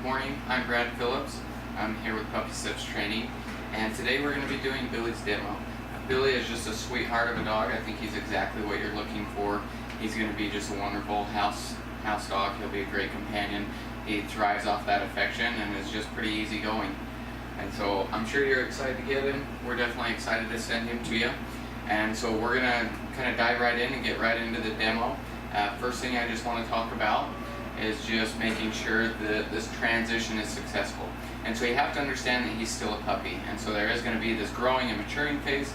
Good morning, I'm Brad Phillips. I'm here with Puppy Steps Training, and today we're going to be doing Billie's demo. Billie is just a sweetheart of a dog. I think he's exactly what you're looking for. He's going to be just a wonderful house dog. He'll be a great companion. He thrives off that affection and is just pretty easygoing. And so I'm sure you're excited to get him. We're definitely excited to send him to you. And so we're going to kind of dive right in and get right into the demo. First thing I just want to talk about is just making sure that this transition is successful. And so you have to understand that he's still a puppy, and so there is going to be this growing and maturing phase,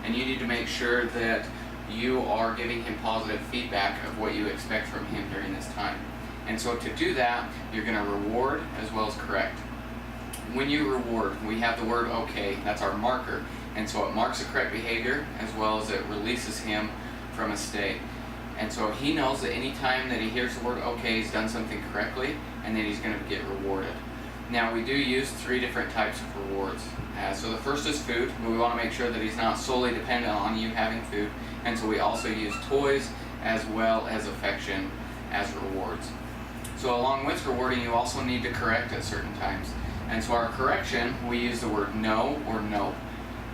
and you need to make sure that you are giving him positive feedback of what you expect from him during this time. And so to do that, you're going to reward as well as correct. When you reward, we have the word okay, that's our marker, and so it marks the correct behavior as well as it releases him from a state. And so he knows that any time that he hears the word okay, he's done something correctly, and that he's going to get rewarded. Now we do use 3 different types of rewards. So the first is food. We want to make sure that he's not solely dependent on you having food, and so we also use toys as well as affection as rewards. So along with rewarding, you also need to correct at certain times. And so our correction, we use the word no or nope.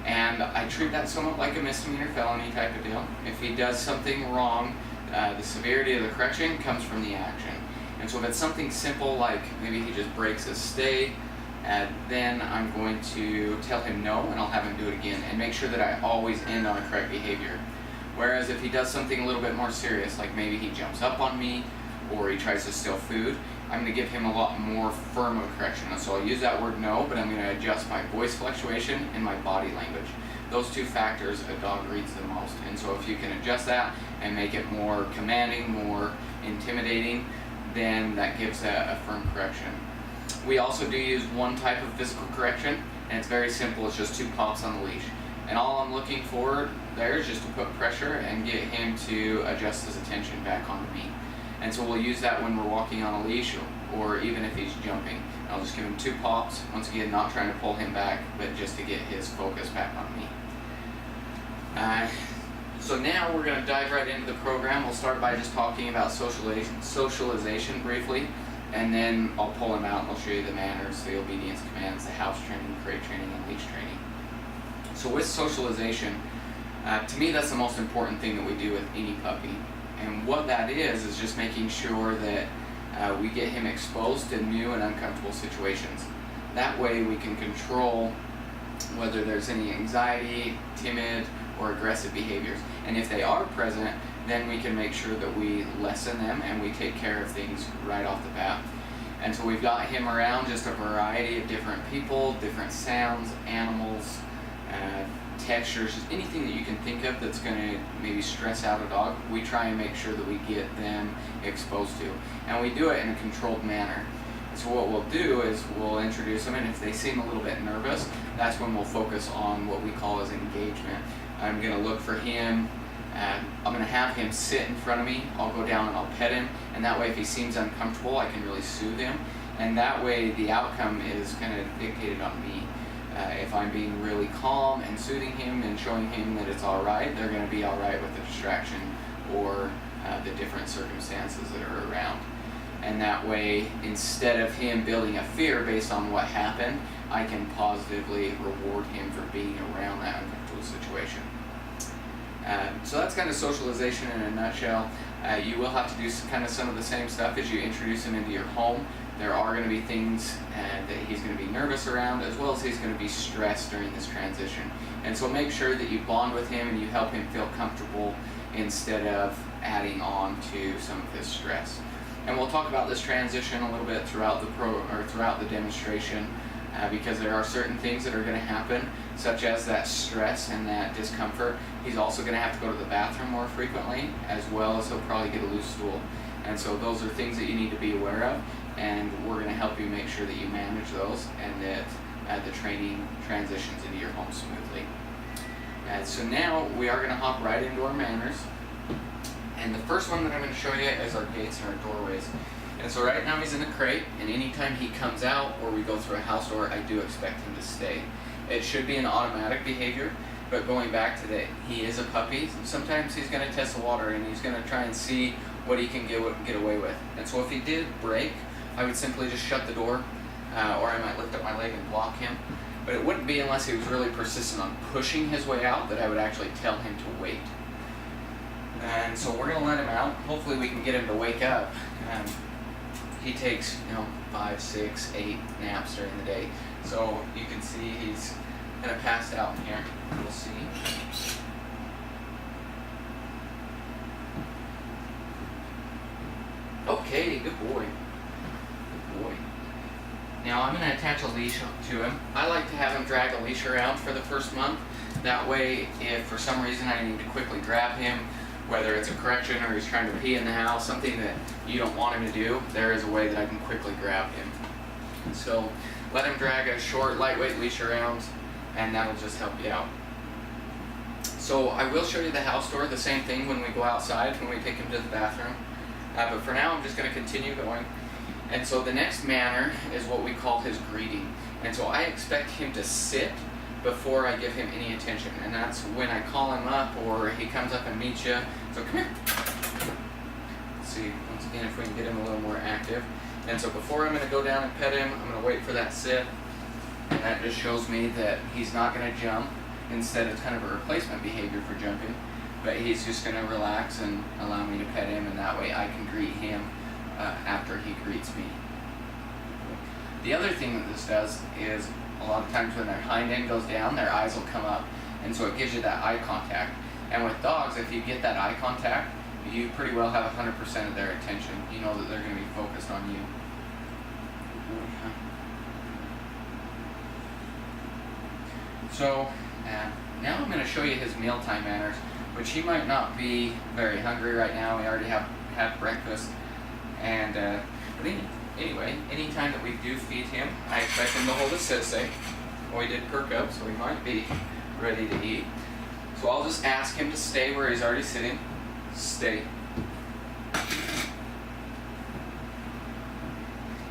And I treat that somewhat like a misdemeanor felony type of deal. If he does something wrong, the severity of the correction comes from the action. And so if it's something simple like maybe he just breaks his stay, then I'm going to tell him no and I'll have him do it again and make sure that I always end on a correct behavior. Whereas if he does something a little bit more serious, like maybe he jumps up on me or he tries to steal food, I'm going to give him a lot more firm of a correction. And so I'll use that word no, but I'm going to adjust my voice fluctuation and my body language. Those 2 factors a dog reads the most. And so if you can adjust that and make it more commanding, more intimidating, then that gives a firm correction. We also do use one type of physical correction, and it's very simple. It's just 2 pops on the leash. And all I'm looking for there is just to put pressure and get him to adjust his attention back onto me. And so we'll use that when we're walking on a leash or even if he's jumping. I'll just give him 2 pops, once again not trying to pull him back, but just to get his focus back on me. So now we're going to dive right into the program. We'll start by just talking about socialization briefly, and then I'll pull him out and I'll show you the manners, the obedience commands, the house training, crate training, and leash training. So with socialization, to me that's the most important thing that we do with any puppy. And what that is just making sure that we get him exposed to new and uncomfortable situations. That way we can control whether there's any anxiety, timid, or aggressive behaviors. And if they are present, then we can make sure that we lessen them and we take care of things right off the bat. And so we've got him around just a variety of different people, different sounds, animals, textures, just anything that you can think of that's going to maybe stress out a dog, we try and make sure that we get them exposed to. And we do it in a controlled manner. So what we'll do is we'll introduce them, and if they seem a little bit nervous, that's when we'll focus on what we call as engagement. I'm going to look for him, I'm going to have him sit in front of me, I'll go down and I'll pet him, and that way if he seems uncomfortable I can really soothe him, and that way the outcome is kind of dictated on me. If I'm being really calm and soothing him and showing him that it's alright, they're going to be alright with the distraction or the different circumstances that are around. And that way, instead of him building a fear based on what happened, I can positively reward him for being around that uncomfortable situation. So that's kind of socialization in a nutshell. You will have to do kind of some of the same stuff as you introduce him into your home. There are going to be things that he's going to be nervous around, as well as he's going to be stressed during this transition. And so make sure that you bond with him and you help him feel comfortable instead of adding on to some of his stress. And we'll talk about this transition a little bit throughout the demonstration, because there are certain things that are going to happen, such as that stress and that discomfort. He's also going to have to go to the bathroom more frequently, as well as he'll probably get a loose stool. And so those are things that you need to be aware of, and we're going to help you make sure that you manage those and that the training transitions into your home smoothly. So now we are going to hop right into our manners. And the first one that I'm going to show you is our gates and our doorways. And so right now he's in the crate, and anytime he comes out or we go through a house door, I do expect him to stay. It should be an automatic behavior, but going back to that, he is a puppy. Sometimes he's going to test the water and he's going to try and see what he can get away with. And so if he did break I would simply just shut the door, or I might lift up my leg and block him. But it wouldn't be unless he was really persistent on pushing his way out that I would actually tell him to wait. And so we're going to let him out. Hopefully we can get him to wake up. He takes, 5, 6, 8 naps during the day. So you can see he's kind of passed out in here. We'll see. Okay, good boy. Good boy. Now I'm going to attach a leash to him. I like to have him drag a leash around for the first month. That way, if for some reason I need to quickly grab him, whether it's a correction or he's trying to pee in the house, something that you don't want him to do, there is a way that I can quickly grab him. So let him drag a short, lightweight leash around, and that'll just help you out. So I will show you the house door, the same thing when we go outside, when we take him to the bathroom. But for now, I'm just going to continue going. And so the next manner is what we call his greeting. And so I expect him to sit before I give him any attention. And that's when I call him up or he comes up and meets you. So come here. Let's see, once again, if we can get him a little more active. And so before I'm going to go down and pet him, I'm going to wait for that sit. And that just shows me that he's not going to jump. Instead, it's kind of a replacement behavior for jumping. But he's just going to relax and allow me to pet him, and that way I can greet him after he greets me. The other thing that this does is a lot of times when their hind end goes down, their eyes will come up, and so it gives you that eye contact. And with dogs, if you get that eye contact, you pretty well have 100% of their attention. You know that they're going to be focused on you. So now I'm going to show you his mealtime manners, which he might not be very hungry right now. We already have had breakfast. And but anyway, anytime that we do feed him, I expect him to hold his sit-stay. Well, he did perk up, so he might be ready to eat. So I'll just ask him to stay where he's already sitting. Stay.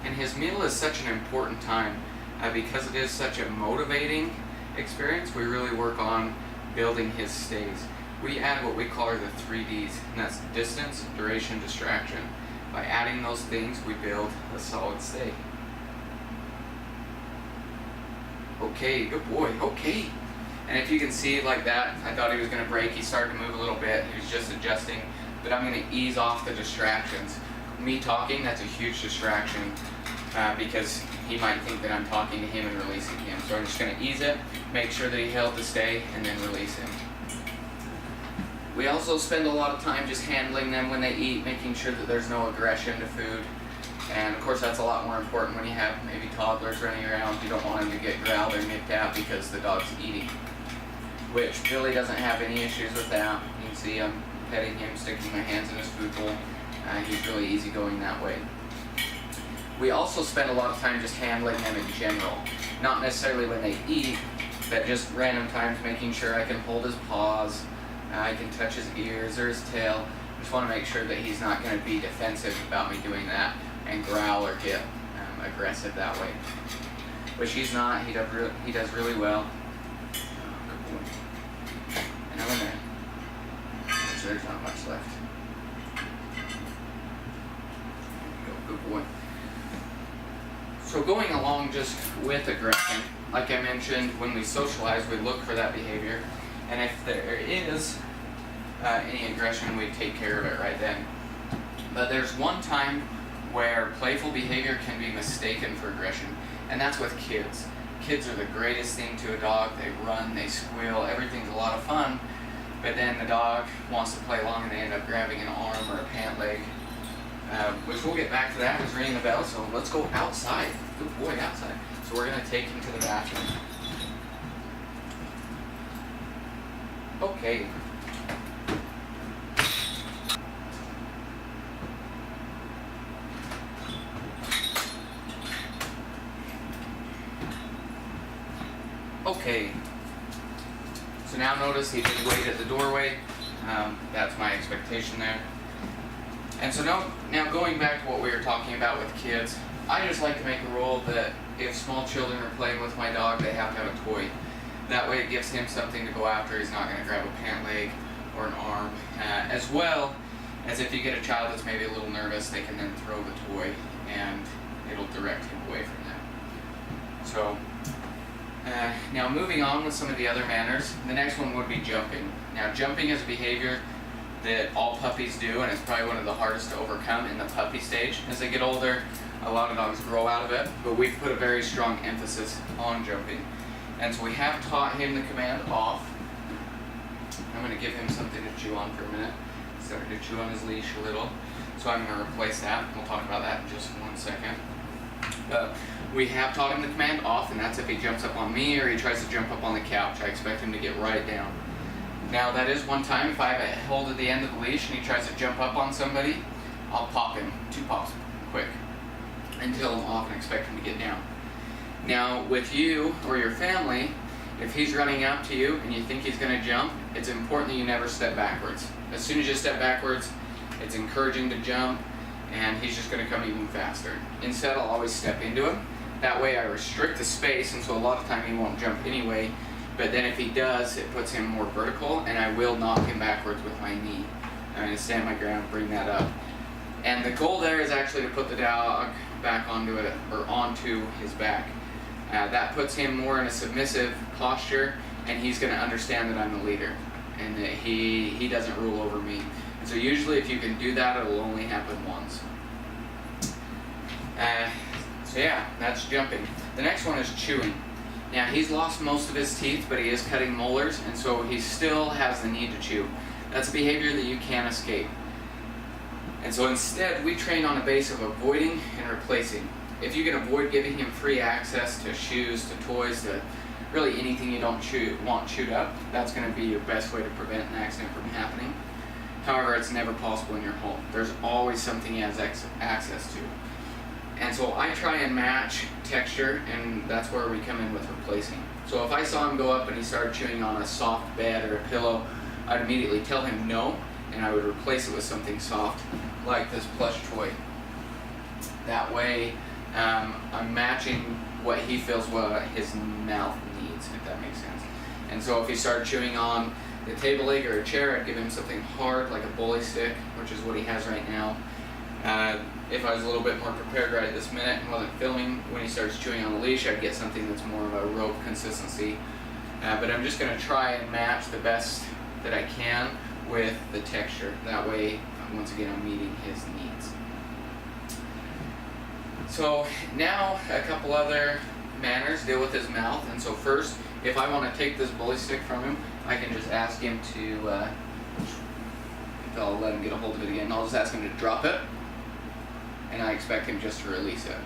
And his meal is such an important time because it is such a motivating experience. We really work on building his stays. We add what we call the 3Ds, and that's distance, duration, distraction. By adding those things, we build a solid stay. Okay, good boy, okay. And if you can see like that, I thought he was going to break. He started to move a little bit. He was just adjusting. But I'm going to ease off the distractions. Me talking, that's a huge distraction because he might think that I'm talking to him and releasing him. So I'm just going to ease it, make sure that he held the stay, and then release him. We also spend a lot of time just handling them when they eat, making sure that there's no aggression to food. And of course that's a lot more important when you have maybe toddlers running around. You don't want them to get growled or nipped at because the dog's eating. Which Billie doesn't have any issues with that. You can see I'm petting him, sticking my hands in his food bowl. He's really easygoing that way. We also spend a lot of time just handling them in general. Not necessarily when they eat, but just random times making sure I can hold his paws, I can touch his ears or his tail. I just want to make sure that he's not going to be defensive about me doing that and growl or get aggressive that way. Which he's not. He does really well. Good boy. And I'm going to make sure there's not much left. Good boy. So going along just with aggression, like I mentioned, when we socialize, we look for that behavior. And if there is any aggression, we take care of it right then. But there's one time where playful behavior can be mistaken for aggression, and that's with kids. Kids are the greatest thing to a dog. They run, they squeal, everything's a lot of fun, but then the dog wants to play along and they end up grabbing an arm or a pant leg, which we'll get back to that. It's ringing the bell, so let's go outside. Good boy, outside. So we're going to take him to the bathroom. Okay. Okay. So now notice he did wait at the doorway. That's my expectation there. And so now going back to what we were talking about with kids, I just like to make a rule that if small children are playing with my dog, they have to have a toy. That way it gives him something to go after. He's not going to grab a pant leg or an arm. As well as if you get a child that's maybe a little nervous, they can then throw the toy and it'll direct him away from that. So, now moving on with some of the other manners, the next one would be jumping. Now jumping is a behavior that all puppies do, and it's probably one of the hardest to overcome in the puppy stage. As they get older, a lot of dogs grow out of it, but we've put a very strong emphasis on jumping. And so we have taught him the command off. I'm going to give him something to chew on for a minute. He's starting to chew on his leash a little, so I'm going to replace that. We'll talk about that in just 1 second. We have taught him the command off, and that's if he jumps up on me or he tries to jump up on the couch. I expect him to get right down. Now that is one time, if I have a hold at the end of the leash and he tries to jump up on somebody, I'll pop him, 2 pops, quick, until I'm off and expect him to get down. Now with you or your family, if he's running up to you and you think he's going to jump, it's important that you never step backwards. As soon as you step backwards, it's encouraging to jump, and he's just going to come even faster. Instead, I'll always step into him. That way I restrict the space, and so a lot of time he won't jump anyway, but then if he does, it puts him more vertical, and I will knock him backwards with my knee. I'm going to stand my ground, bring that up. And the goal there is actually to put the dog back onto it, or onto his back. That puts him more in a submissive posture, and he's going to understand that I'm the leader, and that he doesn't rule over me. And so usually if you can do that, it'll only happen once. So yeah, that's jumping. The next one is chewing. Now he's lost most of his teeth, but he is cutting molars, and so he still has the need to chew. That's a behavior that you can't escape. And so instead, we train on a base of avoiding and replacing. If you can avoid giving him free access to shoes, to toys, to really anything you don't want chewed up, that's going to be your best way to prevent an accident from happening. However, it's never possible in your home. There's always something he has access to. And so I try and match texture, and that's where we come in with replacing. So if I saw him go up and he started chewing on a soft bed or a pillow, I'd immediately tell him no, and I would replace it with something soft, like this plush toy. That way, I'm matching what he feels what his mouth needs, if that makes sense. And so if he started chewing on the table leg or a chair, I'd give him something hard, like a bully stick, which is what he has right now. If I was a little bit more prepared right at this minute and wasn't filming when he starts chewing on the leash, I'd get something that's more of a rope consistency. But I'm just going to try and match the best that I can with the texture. That way, once again, I'm meeting his needs. So now a couple other manners deal with his mouth. And so first, if I want to take this bully stick from him, I can just ask him to, if I'll let him get a hold of it again, I'll just ask him to drop it, and I expect him just to release it.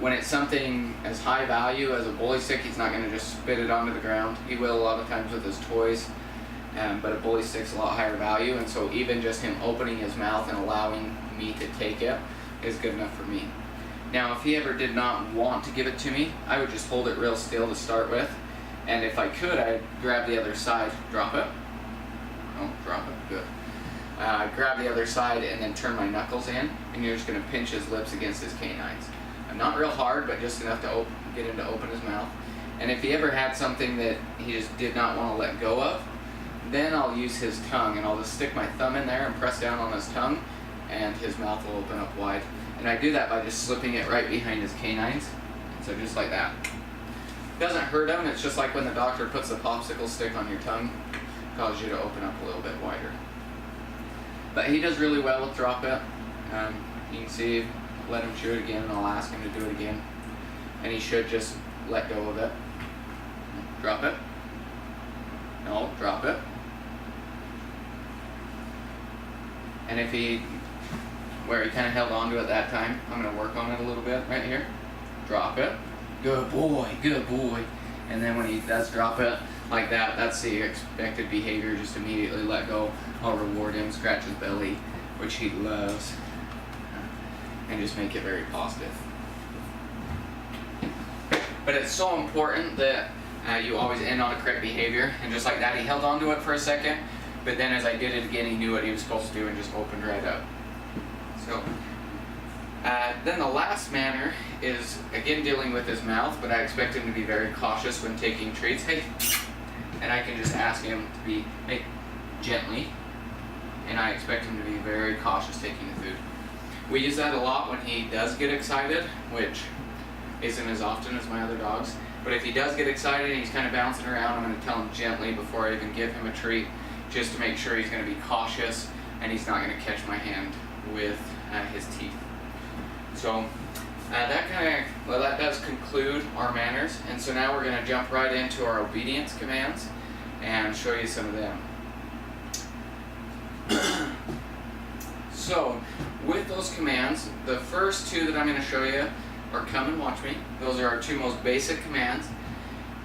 When it's something as high value as a bully stick, he's not going to just spit it onto the ground. He will a lot of times with his toys, but a bully stick's a lot higher value, and so even just him opening his mouth and allowing me to take it is good enough for me. Now, if he ever did not want to give it to me, I would just hold it real still to start with, and if I could, I'd grab the other side, drop it. Oh, drop it, good. Grab the other side and then turn my knuckles in, and you're just going to pinch his lips against his canines. Not real hard, but just enough to get him to open his mouth. And if he ever had something that he just did not want to let go of, then I'll use his tongue, and I'll just stick my thumb in there and press down on his tongue, and his mouth will open up wide. And I do that by just slipping it right behind his canines, so just like that. It doesn't hurt him, it's just like when the doctor puts the popsicle stick on your tongue, it causes you to open up a little bit wider. But he does really well with drop it. You can see, let him chew it again, and I'll ask him to do it again. And he should just let go of it. Drop it. No, drop it. And if where he kind of held on to it that time, I'm going to work on it a little bit right here. Drop it. Good boy, good boy. And then when he does drop it like that, that's the expected behavior. Just immediately let go. I'll reward him, scratch his belly, which he loves, and just make it very positive. But it's so important that you always end on a correct behavior, and just like that, he held on to it for a second, but then as I did it again, he knew what he was supposed to do and just opened right up. So, then the last manner is, again, dealing with his mouth, but I expect him to be very cautious when taking treats. Hey, and I can just ask him to be, hey, gently, and I expect him to be very cautious taking the food. We use that a lot when he does get excited, which isn't as often as my other dogs. But if he does get excited and he's kind of bouncing around, I'm going to tell him gently before I even give him a treat, just to make sure he's going to be cautious and he's not going to catch my hand with his teeth. So that does conclude our manners, and so now we're going to jump right into our obedience commands and show you some of them. So with those commands, the first two that I'm going to show you are come and watch me. Those are our two most basic commands,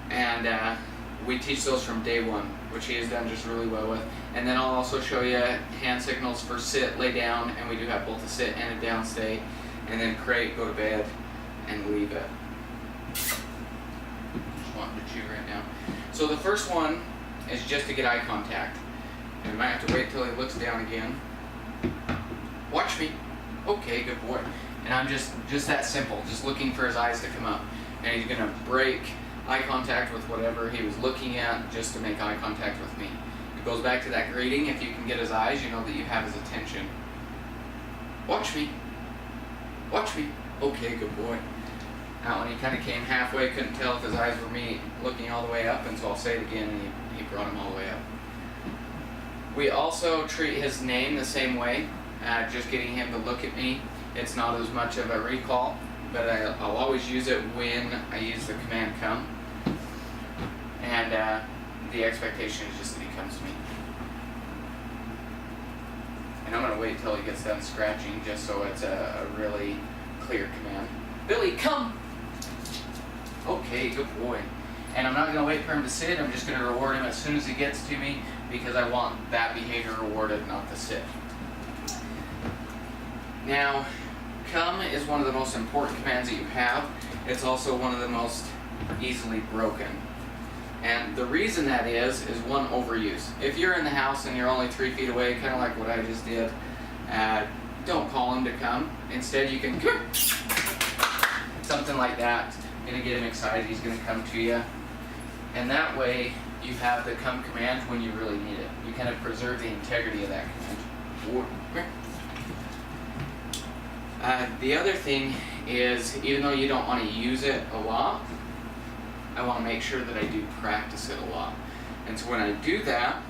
and we teach those from day one, which he has done just really well with. And then I'll also show you hand signals for sit, lay down, and we do have both a sit and a down stay, and then crate, go to bed, and leave it. Just wanting to chew right now. So the first one is just to get eye contact. And we might have to wait till he looks down again. Watch me. Okay, good boy. And I'm just that simple, just looking for his eyes to come up. And he's going to break eye contact with whatever he was looking at just to make eye contact with me. It goes back to that greeting. If you can get his eyes, you know that you have his attention. Watch me. Watch me. Okay, good boy. Now when he kind of came halfway, couldn't tell if his eyes were me looking all the way up, and so I'll say it again, and he brought him all the way up. We also treat his name the same way, just getting him to look at me. It's not as much of a recall, but I'll always use it when I use the command come. And the expectation is just that he comes to me. And I'm going to wait till he gets done scratching, just so it's a really clear command. Billie, come! Okay, good boy. And I'm not going to wait for him to sit. I'm just going to reward him as soon as he gets to me, because I want that behavior rewarded, not the sit. Now, come is one of the most important commands that you have. It's also one of the most easily broken. And the reason that is one, overuse. If you're in the house and you're only 3 feet away, kind of like what I just did, don't call him to come. Instead, you can come, something like that. Gonna get him excited, he's gonna come to you. And that way, you have the come command when you really need it. You kind of preserve the integrity of that command. The other thing is, even though you don't want to use it a lot, I want to make sure that I do practice it a lot. And so when I do that,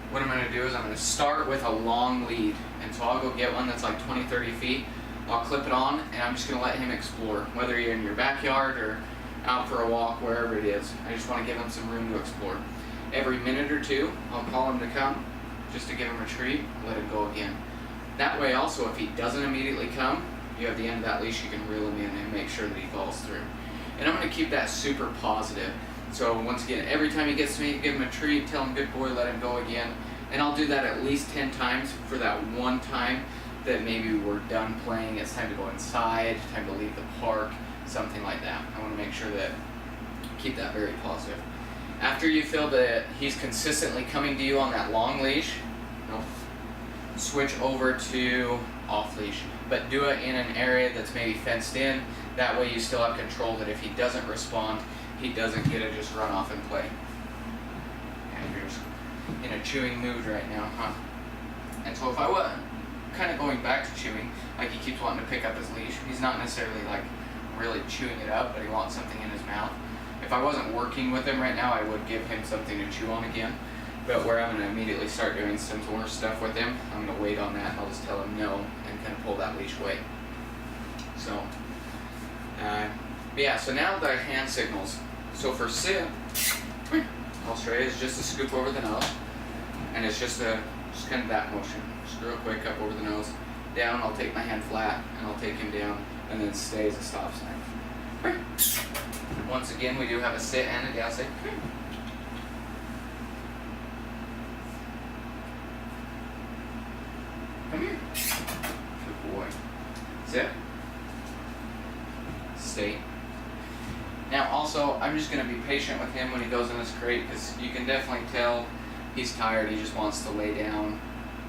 what I'm going to do is I'm going to start with a long lead. And so I'll go get one that's like 20, 30 feet. I'll clip it on, and I'm just going to let him explore. Whether you're in your backyard or out for a walk, wherever it is. I just want to give him some room to explore. Every minute or two, I'll call him to come, just to give him a treat, let him go again. That way also, if he doesn't immediately come, you have the end of that leash, you can reel him in and make sure that he falls through. And I'm going to keep that super positive. So once again, every time he gets to me, give him a treat, tell him good boy, let him go again. And I'll do that at least 10 times for that one time that maybe we're done playing, it's time to go inside, time to leave the park, something like that. I want to make sure that, keep that very positive. After you feel that he's consistently coming to you on that long leash, switch over to off leash. But do it in an area that's maybe fenced in. That way you still have control that if he doesn't respond, he doesn't get to just run off and play. And you're just in a chewing mood right now, huh? And so if I was kind of going back to chewing, like he keeps wanting to pick up his leash, he's not necessarily like really chewing it up, but he wants something in his mouth. If I wasn't working with him right now, I would give him something to chew on again. But where I'm going to immediately start doing some more stuff with him, I'm going to wait on that and I'll just tell him no and kind of pull that leash away. So, yeah, so now the hand signals. So for sit, I'll show you, it's just a scoop over the nose. And it's just kind of that motion. Just real quick, up over the nose. Down, I'll take my hand flat and I'll take him down, and then stay as a stop sign. Once again, we do have a sit and a down stay. Come here. Good boy. Sit. Stay. Now also, I'm just going to be patient with him when he goes in his crate, because you can definitely tell he's tired, he just wants to lay down.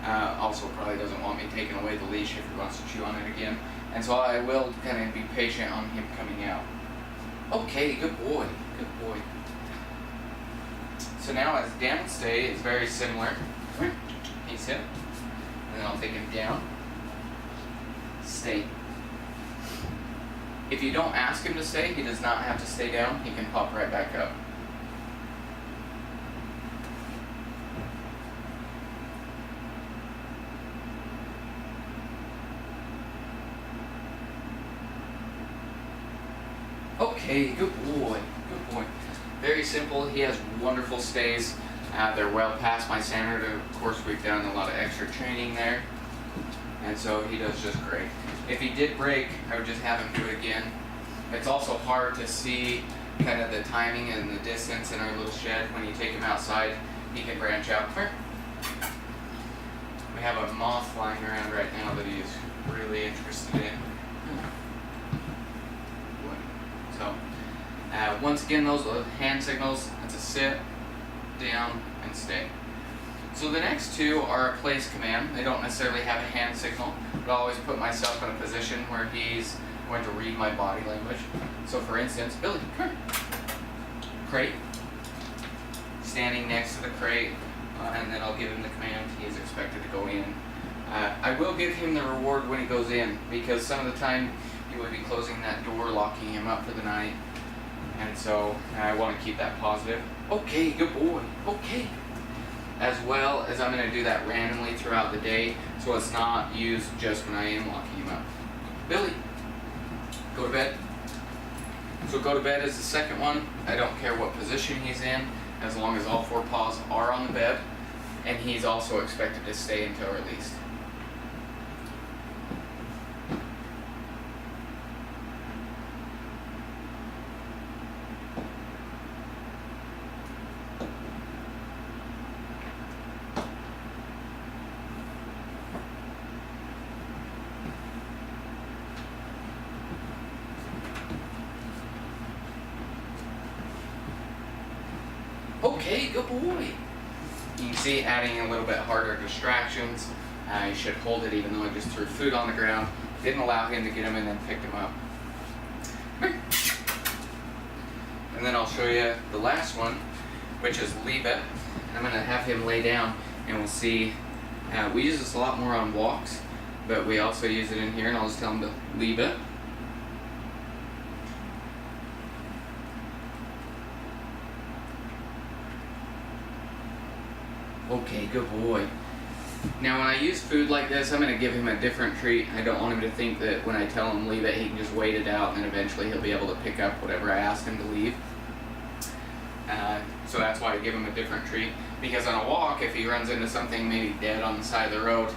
Also probably doesn't want me taking away the leash if he wants to chew on it again. And so I will kind of be patient on him coming out. Okay, good boy, good boy. So now as down stay is very similar. He sit. And then I'll take him down. stay. If you don't ask him to stay, he does not have to stay down. He can pop right back up. Okay, good boy, good boy. Very simple. He has wonderful stays. They're well past my standard. Of course, we've done a lot of extra training there, and so he does just great. If he did break, I would just have him do it again. It's also hard to see kind of the timing and the distance in our little shed. When you take him outside, he can branch out. We have a moth flying around right now that he is really interested in. So, once again, those are hand signals. That's a sit, down, and stay. So the next two are a place command. They don't necessarily have a hand signal, but I always put myself in a position where he's going to read my body language. So for instance, Billie, come here. Crate. Standing next to the crate, and then I'll give him the command. He is expected to go in. I will give him the reward when he goes in, because some of the time he would be closing that door, locking him up for the night. And so I want to keep that positive. Okay, good boy. Okay. As well as I'm going to do that randomly throughout the day, so it's not used just when I am locking him up. Billie, go to bed. So go to bed is the second one. I don't care what position he's in, as long as all four paws are on the bed, and he's also expected to stay until released. Okay, good boy. You can see adding a little bit harder distractions. You should hold it even though I just threw food on the ground. Didn't allow him to get him and then picked him up. And then I'll show you the last one, which is leave it. I'm going to have him lay down and we'll see. We use this a lot more on walks, but we also use it in here, and I'll just tell him to leave it. Okay, good boy. Now when I use food like this, I'm going to give him a different treat. I don't want him to think that when I tell him leave it, he can just wait it out and eventually he'll be able to pick up whatever I asked him to leave. So that's why I give him a different treat. Because on a walk, if he runs into something maybe dead on the side of the road,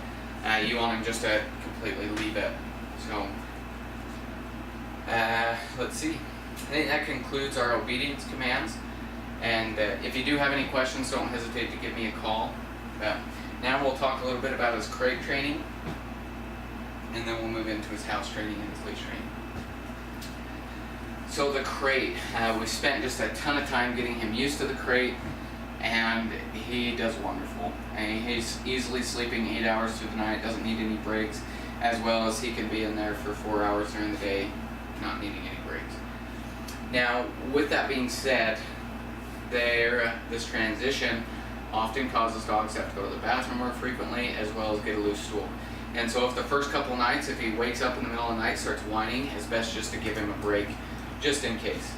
you want him just to completely leave it. So, let's see. I think that concludes our obedience commands. And if you do have any questions, don't hesitate to give me a call. Now we'll talk a little bit about his crate training, and then we'll move into his house training and his leash training. So the crate, we spent just a ton of time getting him used to the crate, and he does wonderful. And he's easily sleeping 8 hours through the night, doesn't need any breaks, as well as he can be in there for 4 hours during the day, not needing any breaks. Now, with that being said, this transition often causes dogs to have to go to the bathroom more frequently, as well as get a loose stool. And so if the first couple nights, if he wakes up in the middle of the night, starts whining, it's best just to give him a break, just in case.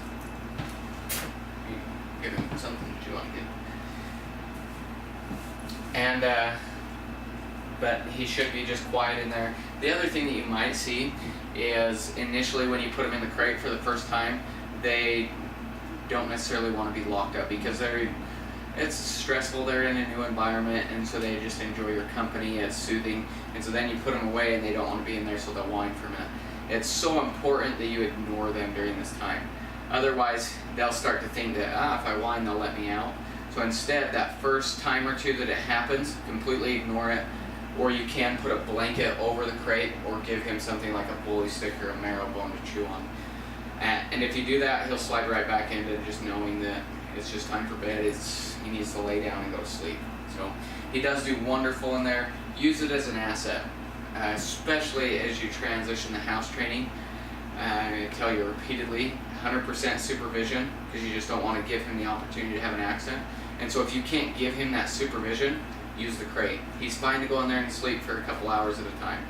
Give him something to chew on again. And, but he should be just quiet in there. The other thing that you might see is initially when you put him in the crate for the first time, they don't necessarily want to be locked up because it's stressful, they're in a new environment, and so they just enjoy your company, it's soothing, and so then you put them away and they don't want to be in there, so they'll whine for a minute. It's so important that you ignore them during this time. Otherwise, they'll start to think that, if I whine, they'll let me out. So instead, that first time or two that it happens, completely ignore it, or you can put a blanket over the crate or give him something like a bully stick or a marrow bone to chew on. And if you do that, he'll slide right back into just knowing that it's just time for bed. He needs to lay down and go to sleep. So he does do wonderful in there. Use it as an asset, especially as you transition to house training. I tell you repeatedly, 100% supervision, because you just don't want to give him the opportunity to have an accident. And so if you can't give him that supervision, use the crate. He's fine to go in there and sleep for a couple hours at a time.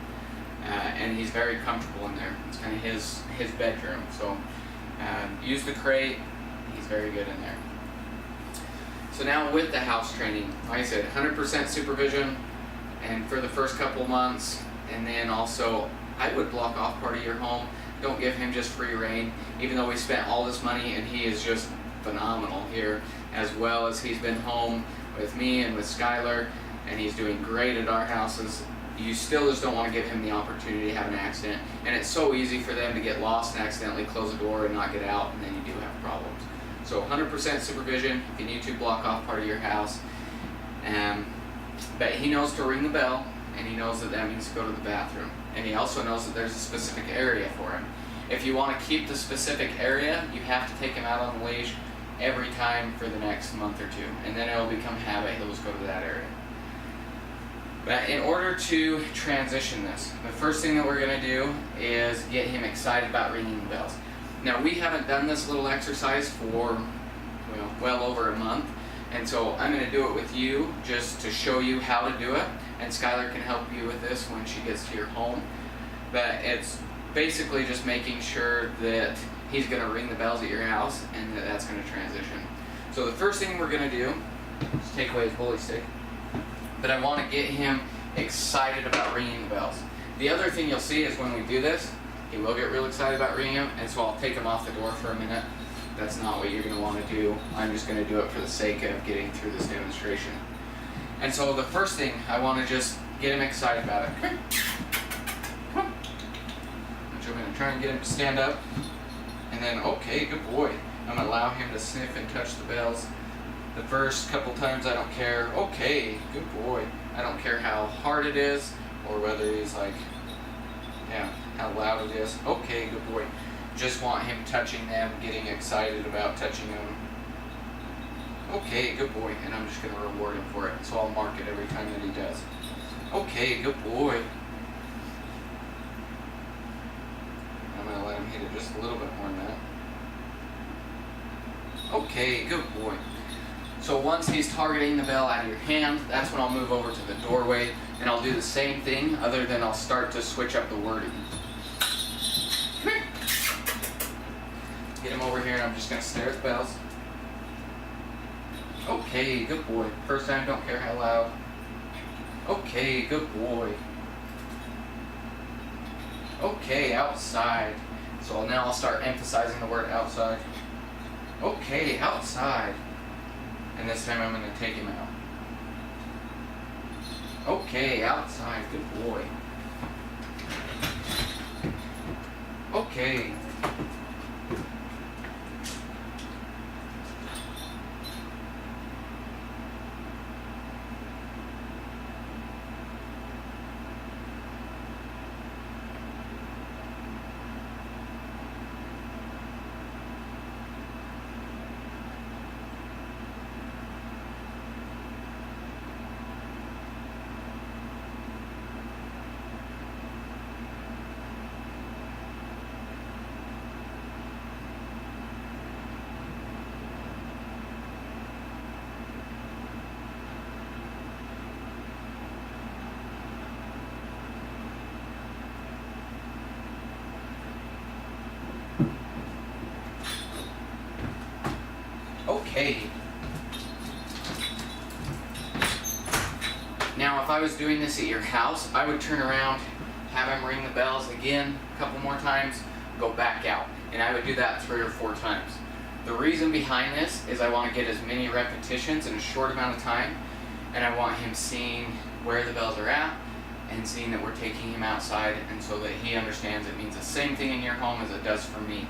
and he's very comfortable in there. It's kind of his bedroom. So use the crate. He's very good in there. So now with the house training, like I said, 100% supervision, and for the first couple months, and then also I would block off part of your home. Don't give him just free reign, even though we spent all this money and he is just phenomenal here, as well as he's been home with me and with Skylar, and he's doing great at our houses. You still just don't want to give him the opportunity to have an accident, and it's so easy for them to get lost and accidentally close the door and not get out, and then you do have problems. So 100% supervision. If you need to, block off part of your house. But he knows to ring the bell, and he knows that that means to go to the bathroom. And he also knows that there's a specific area for him. If you want to keep the specific area, you have to take him out on the leash every time for the next month or two, and then it will become habit. He'll just go to that area. But in order to transition this, the first thing that we're going to do is get him excited about ringing the bells. Now, we haven't done this little exercise for well over a month, and so I'm going to do it with you just to show you how to do it, and Skylar can help you with this when she gets to your home. But it's basically just making sure that he's going to ring the bells at your house, and that's going to transition. So the first thing we're going to do is take away his bully stick, but I want to get him excited about ringing the bells. The other thing you'll see is when we do this, he will get real excited about ringing them, and so I'll take him off the door for a minute. That's not what you're going to want to do. I'm just going to do it for the sake of getting through this demonstration. And so the first thing, I want to just get him excited about it. Come here. Come on. I'm going to try and get him to stand up. And then, okay, good boy. I'm going to allow him to sniff and touch the bells. The first couple times, I don't care. Okay, good boy. I don't care how hard it is, or whether he's like, how loud it is. Okay, good boy. Just want him touching them, getting excited about touching them. Okay, good boy. And I'm just going to reward him for it. So I'll mark it every time that he does. Okay, good boy. I'm going to let him hit it just a little bit more than that. Okay, good boy. So once he's targeting the bell out of your hand, that's when I'll move over to the doorway, and I'll do the same thing, other than I'll start to switch up the wording. Come here. Get him over here, and I'm just going to stare at the bells. Okay, good boy. First time, don't care how loud. Okay, good boy. Okay, outside. So now I'll start emphasizing the word outside. Okay, outside. And this time I'm going to take him out. Okay, outside. Good boy. Okay. Okay. Now, if I was doing this at your house, I would turn around, have him ring the bells again a couple more times, go back out. And I would do that 3 or 4 times. The reason behind this is I want to get as many repetitions in a short amount of time, and I want him seeing where the bells are at and seeing that we're taking him outside, and so that he understands it means the same thing in your home as it does for me.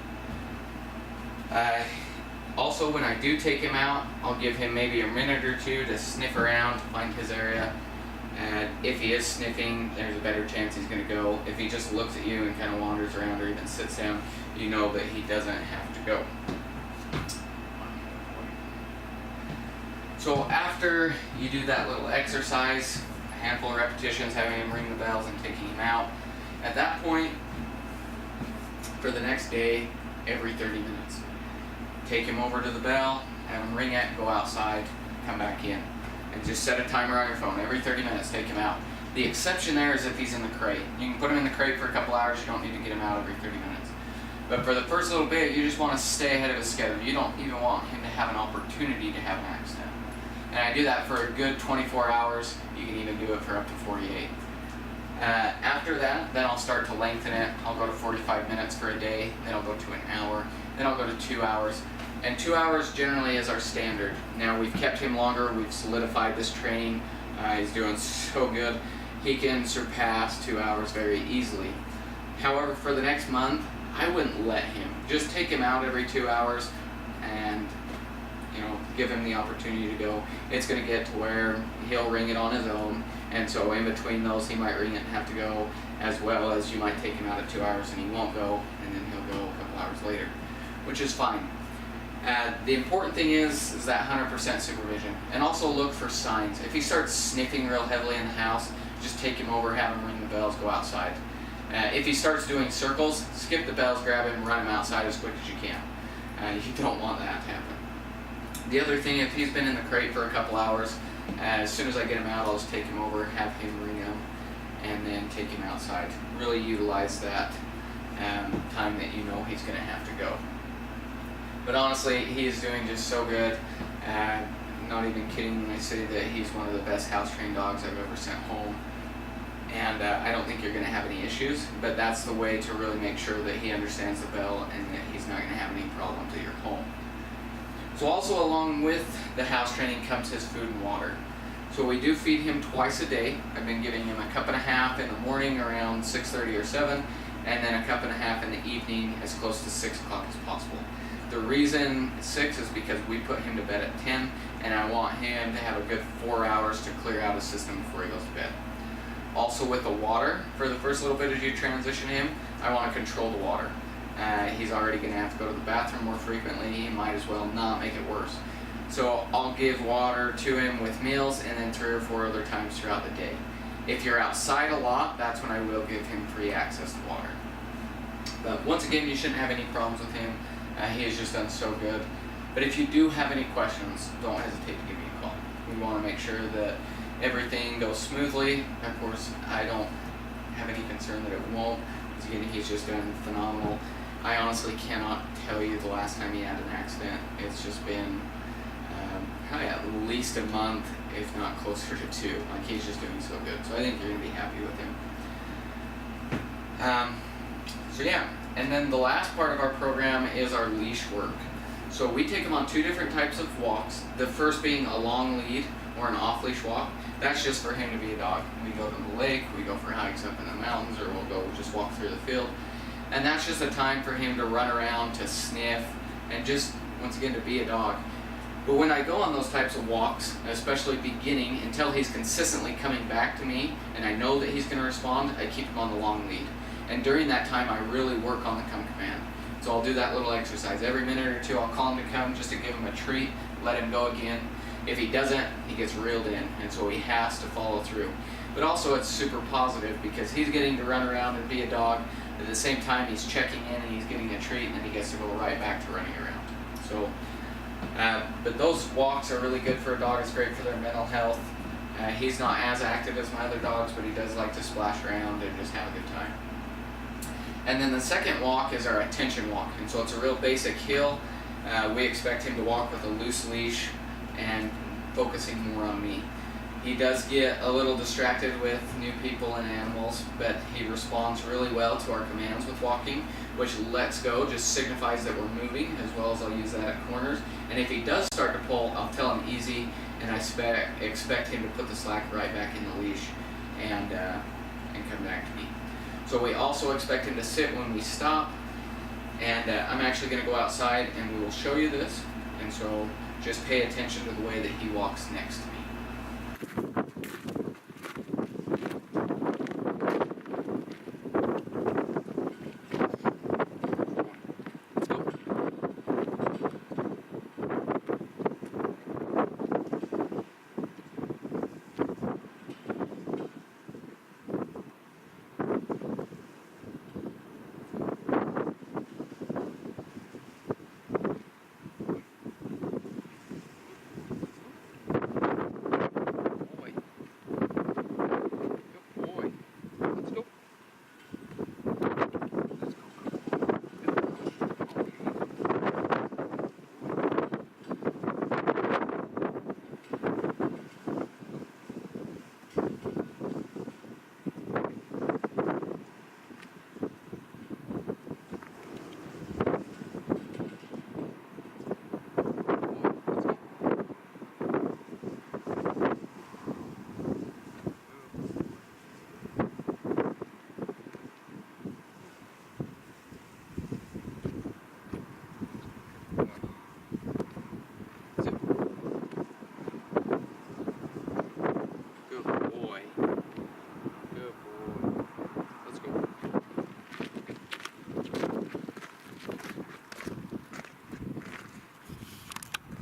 Also, when I do take him out, I'll give him maybe a minute or 2 to sniff around, to find his area. And if he is sniffing, there's a better chance he's going to go. If he just looks at you and kind of wanders around or even sits down, you know that he doesn't have to go. So after you do that little exercise, a handful of repetitions, having him ring the bells and taking him out, at that point, for the next day, every 30 minutes. Take him over to the bell, have him ring it, go outside, come back in. And just set a timer on your phone. Every 30 minutes, take him out. The exception there is if he's in the crate. You can put him in the crate for a couple hours, you don't need to get him out every 30 minutes. But for the first little bit, you just want to stay ahead of his schedule. You don't even want him to have an opportunity to have an accident. And I do that for a good 24 hours. You can even do it for up to 48. After that, then I'll start to lengthen it. I'll go to 45 minutes for a day, then I'll go to an hour, then I'll go to 2 hours. And 2 hours generally is our standard. Now we've kept him longer, we've solidified this training. He's doing so good. He can surpass 2 hours very easily. However, for the next month, I wouldn't let him. Just take him out every 2 hours and give him the opportunity to go. It's going to get to where he'll ring it on his own, and so in between those he might ring it and have to go, as well as you might take him out at 2 hours and he won't go, and then he'll go a couple hours later, which is fine. The important thing is that 100% supervision, and also look for signs. If he starts sniffing real heavily in the house, just take him over, have him ring the bells, go outside. If he starts doing circles, skip the bells, grab him, run him outside as quick as you can. You don't want that to happen. The other thing, if he's been in the crate for a couple hours, as soon as I get him out, I'll just take him over, have him ring him, and then take him outside. Really utilize that time that you know he's going to have to go. But honestly, he's doing just so good. Not even kidding when I say that he's one of the best house-trained dogs I've ever sent home. And I don't think you're going to have any issues, but that's the way to really make sure that he understands the bell and that he's not going to have any problems at your home. So also along with the house training comes his food and water. So we do feed him twice a day. I've been giving him a cup and a half in the morning around 6:30 or 7, and then a cup and a half in the evening as close to 6 o'clock as possible. The reason 6 is because we put him to bed at 10, and I want him to have a good 4 hours to clear out his system before he goes to bed. Also with the water, for the first little bit as you transition him, I want to control the water. He's already going to have to go to the bathroom more frequently. He might as well not make it worse. So I'll give water to him with meals and then 3 or 4 other times throughout the day. If you're outside a lot, that's when I will give him free access to water. But once again, you shouldn't have any problems with him. He has just done so good. But if you do have any questions, don't hesitate to give me a call. We want to make sure that everything goes smoothly. Of course, I don't have any concern that it won't. Because again, he's just done phenomenal. I honestly cannot tell you the last time he had an accident. It's just been probably at least a month, if not closer to 2. Like, he's just doing so good. So I think you're going to be happy with him. So yeah, and then the last part of our program is our leash work. So we take him on 2 different types of walks. The first being a long lead or an off-leash walk. That's just for him to be a dog. We go to the lake, we go for hikes up in the mountains, or we'll go just walk through the field. And that's just a time for him to run around, to sniff, and just, once again, to be a dog. But when I go on those types of walks, especially beginning, until he's consistently coming back to me, and I know that he's going to respond, I keep him on the long lead. And during that time, I really work on the come command. So I'll do that little exercise. Every minute or 2, I'll call him to come just to give him a treat, let him go again. If he doesn't, he gets reeled in, and so he has to follow through. But also it's super positive because he's getting to run around and be a dog. At the same time, he's checking in and he's getting a treat, and then he gets to go right back to running around. So, but those walks are really good for a dog. It's great for their mental health. He's not as active as my other dogs, but he does like to splash around and just have a good time. And then the second walk is our attention walk, and so it's a real basic hill. We expect him to walk with a loose leash and focusing more on me. He does get a little distracted with new people and animals, but he responds really well to our commands with walking, which let's go just signifies that we're moving, as well as I'll use that at corners. And if he does start to pull, I'll tell him easy, and I expect him to put the slack right back in the leash and come back to me. So we also expect him to sit when we stop, and I'm actually going to go outside and we will show you this, and so just pay attention to the way that he walks next to me.